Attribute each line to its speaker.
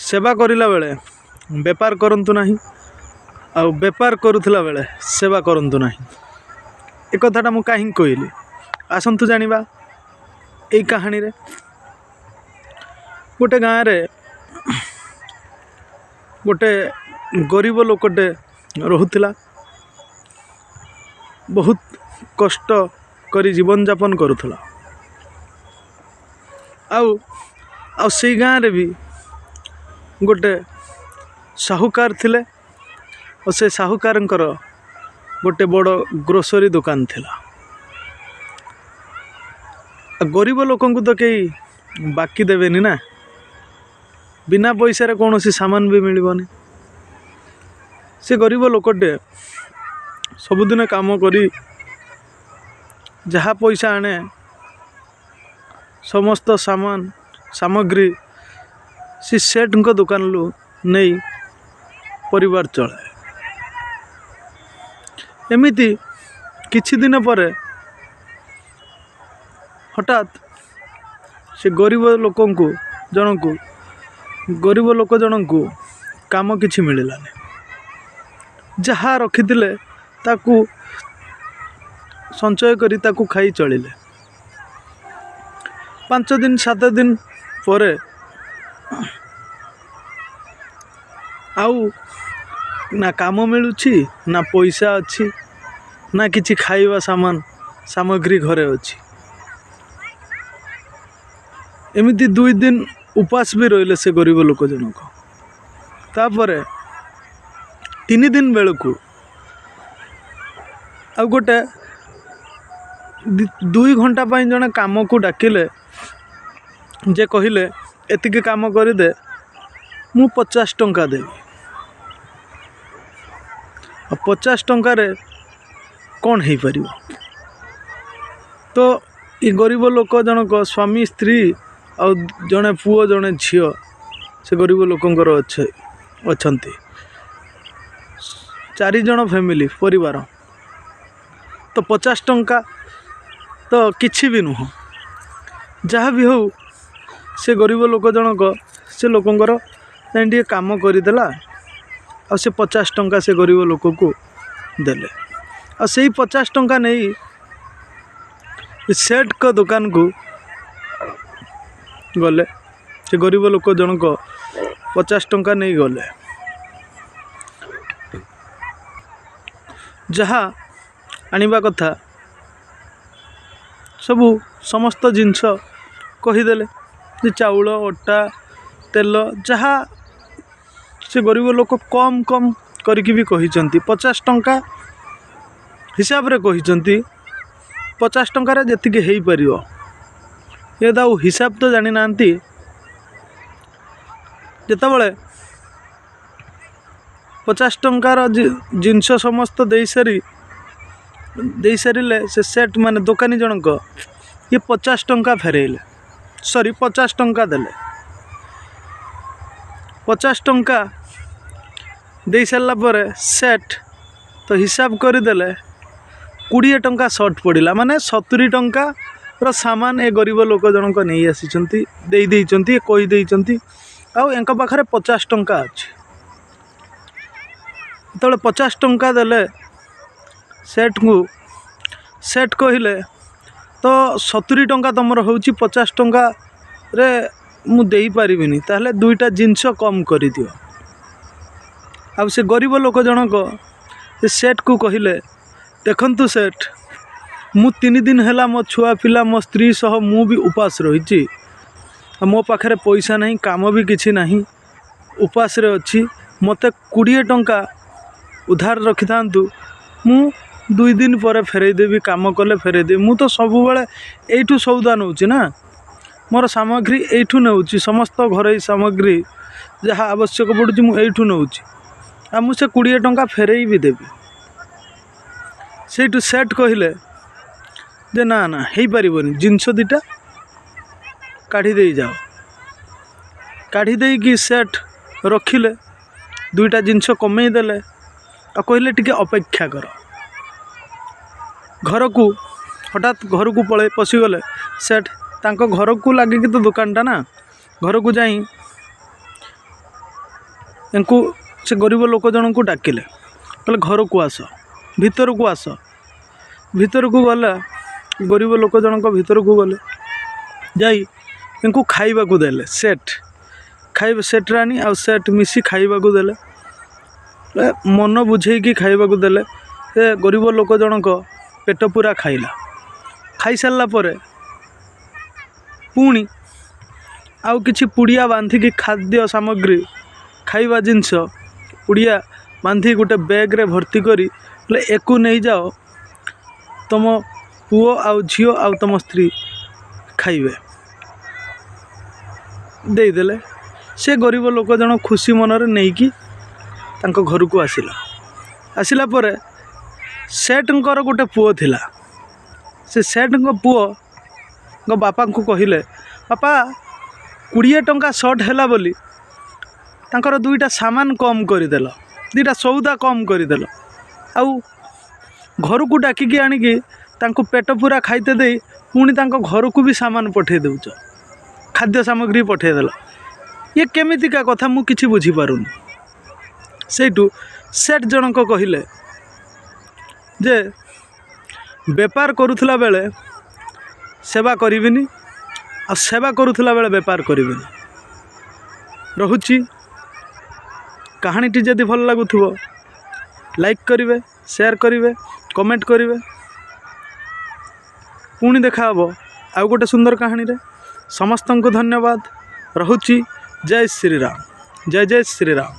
Speaker 1: सेवा करिला बेले बेपार करंतु नाही आ बेपार करुथिला बेले सेवा करंतु नाही। ए कथाटा मु काहे कहली आसंतु जानिबा। एई कहानी रे गोटे गाँव रे गोटे गरीब लोकटे रहुथिला। बहुत कष्ट करी जीवन यापन करुथिला। आउ से गाँव रे भी गोटे साहूकार थिले और से साहूकारंकर गोटे बड़ ग्रोसरी दुकान थिला। गरीब लोकंकु तो कई बाकी देवेनी ना, बिना पैसा रे कौन सी सामान भी मिलबनी। से गरीब लोकटे सबुदिन काम करी जहाँ पैसा आने समस्त सामान सामग्री से सेठ को दुकान लु नहीं परिवार चलाए। एमिति किछि दिन पर हठात से गरीब लोक जनक काम किछि मिललानी। जहाँ रखिथिले ताकू संचय करी ताकू खाई चलिले। 5 दिन 7 दिन पर आउ ना काम मिलुछि ना पैसा अच्छी ना किछि खाइबा सामान सामग्री घरे अच्छी। एमिति 2 दिन उपास भी रहिले से गरीब लोक जनक। तापर 3 दिन बेलू आ गोटे 2 घंटा पाई जने काम को डाकिले जे कहिले एतिके काम करदे मु 50 टंका देवी। 50 टंका रे कौन हो पार। तो ये गरीब लोक जनक स्वामी स्त्री और जड़े पुओ जड़े झील से गरीब लोकंकर अच्छे 4 जन फैमिली परिवार। तो 50 टंका तो किछि भी नुह। जहाँ भी हो से गरीब लोक जनक से लोकंकर जाए काम करदेला और से 50 टंका से गरीब लोक को देले। और से 50 टंका नहीं सेठ को दुकान को गले। से गरीब लोक जनक 50 टंका नहीं गले। जहाँ आनिबा कथा सबू समस्त जिनस कहीदेले जे चाउल अटा तेल जहाँ से गरीब लोक कम कम करके भी कही 50 टंका हिसाब रे कही 50 टंका रे जेतिके हेई परियो। ये दाऊ हिसाब तो जानी नांती। जेतबले 50 टंकार जिनस समस्त दे सारे से सेठ माने दुकानी जनक ये 50 टंका फेरेले। सॉरी 50 टंका देले। 50 टंका दे सारा पर सेठ तो हिसाब करदेले 20 टंका सर्ट पड़ा। माने 70 टंका रो सामान ए गरीब लोक जनक नहीं आसी देइचंती कही देइचंती। आउ एंक पाखरे 50 टंका अच्छी। तो 50 टंका देले सेठ कहले तो 70 टंका तुमर होची 50 टंका रे मु देई पारिबिनी ताहले 2टा जिनस कम कर दियो। आ से गरीब लोक जनक से सेठ को कहले देखंतु सेठ मु 3 दिन हैला मो छुआ पिला मो स्त्री सह मु भी उपास रही। मो पाखरे पैसा नहीं काम भी किछि नहीं उपास रे अच्छी। मते 20 टंका उधार रखि थांतु मु 2 दिन पर फेरई देवी। काम कले फेरई देवी। मु तो सब बेले एठू सौदा नउची ना मोर सामग्री एठू नउची समस्त घरे सामग्री जहाँ आवश्यक पड़ुची मु एठू नउची। आ मु से 20 टंका फेरई भी देवी। सेठू सेठ कहले जे ना ना हेई परिबनी जिनस 2टा काढ़ी दे जाओ। काढ़ी दे कि सेठ रखिले 2टा जिनस कमई देले आ कहले टिके अपेक्षा कर। घर को हठात घर को पड़े पशिगले सेठ तांको घर को लगे कि तो दुकानटा ना घर को जाई ୟାଙ୍କୁ ସେ ଗରିବ ଲୋକ ଜଣଙ୍କୁ ଡାକିଲେ, କହିଲେ ଘରକୁ ଆସ, ଭିତରକୁ ଆସ। ଭିତରକୁ ଗଲା, ଗରିବ ଲୋକ ଜଣଙ୍କ ଭିତରକୁ ଗଲେ, ଯାଇ ୟାଙ୍କୁ ଖାଇବାକୁ ଦେଲେ। ସେଟ୍ ରାଣୀ ଆଉ ସେଟ୍ ମିଶି ଖାଇବାକୁ ଦେଲେ, ମନ ବୁଝେଇକି ଖାଇବାକୁ ଦେଲେ। ସେ ଗରିବ ଲୋକ ଜଣକ ପେଟ ପୁରା ଖାଇଲା। ଖାଇସାରିଲା ପରେ ପୁଣି ଆଉ କିଛି ପୁଡ଼ିଆ ବାନ୍ଧିକି ଖାଦ୍ୟ ସାମଗ୍ରୀ, ଖାଇବା ଜିନିଷ ପୁଡ଼ିଆ ବାନ୍ଧି ଗୋଟେ ବ୍ୟାଗ୍ରେ ଭର୍ତ୍ତି କରି ହେଲେ ଏକୁ ନେଇଯାଅ, ତୁମ ପୁଅ ଆଉ ଝିଅ ଆଉ ତୁମ ସ୍ତ୍ରୀ ଖାଇବେ। ଦେଇଦେଲେ। ସେ ଗରିବ ଲୋକ ଜଣ ଖୁସି ମନରେ ନେଇକି ତାଙ୍କ ଘରକୁ ଆସିଲା। ଆସିଲା ପରେ ସେଟ୍ଙ୍କର ଗୋଟେ ପୁଅ ଥିଲା। ସେ ସେଟ୍ଙ୍କ ପୁଅଙ୍କ ବାପାଙ୍କୁ କହିଲେ, ବାପା 20 ଟଙ୍କା ସର୍ଟ ହେଲା ବୋଲି ତାଙ୍କର 2ଟା ସାମାନ କମ୍ କରିଦେଲ, 2ଟା ସଉଦା କମ୍ କରିଦେଲ, ଆଉ ଘରକୁ ଡାକିକି ଆଣିକି ତାଙ୍କୁ ପେଟ ପୁରା ଖାଇତେ ଦେଇ ପୁଣି ତାଙ୍କ ଘରକୁ ବି ସାମାନ ପଠାଇ ଦେଉଛ, ଖାଦ୍ୟ ସାମଗ୍ରୀ ପଠାଇଦେଲ। ଇଏ କେମିତିକା କଥା, ମୁଁ କିଛି ବୁଝିପାରୁନି। ସେଇଠୁ ସେଟ୍ ଜଣକ କହିଲେ ଯେ ବେପାର କରୁଥିଲା ବେଳେ ସେବା କରିବିନି, ଆଉ ସେବା କରୁଥିଲା ବେଳେ ବେପାର କରିବିନି। ରହୁଛି। କାହାଣୀଟି ଯଦି ଭଲ ଲାଗୁଥିବ ଲାଇକ୍ କରିବେ, ସେୟାର କରିବେ, କମେଣ୍ଟ କରିବେ। ପୁଣି ଦେଖା ହେବ ଆଉ ଗୋଟେ ସୁନ୍ଦର କାହାଣୀରେ। ସମସ୍ତଙ୍କୁ ଧନ୍ୟବାଦ। ରହୁଛି। ଜୟ ଶ୍ରୀରାମ। ଜୟ ଜୟ ଶ୍ରୀରାମ।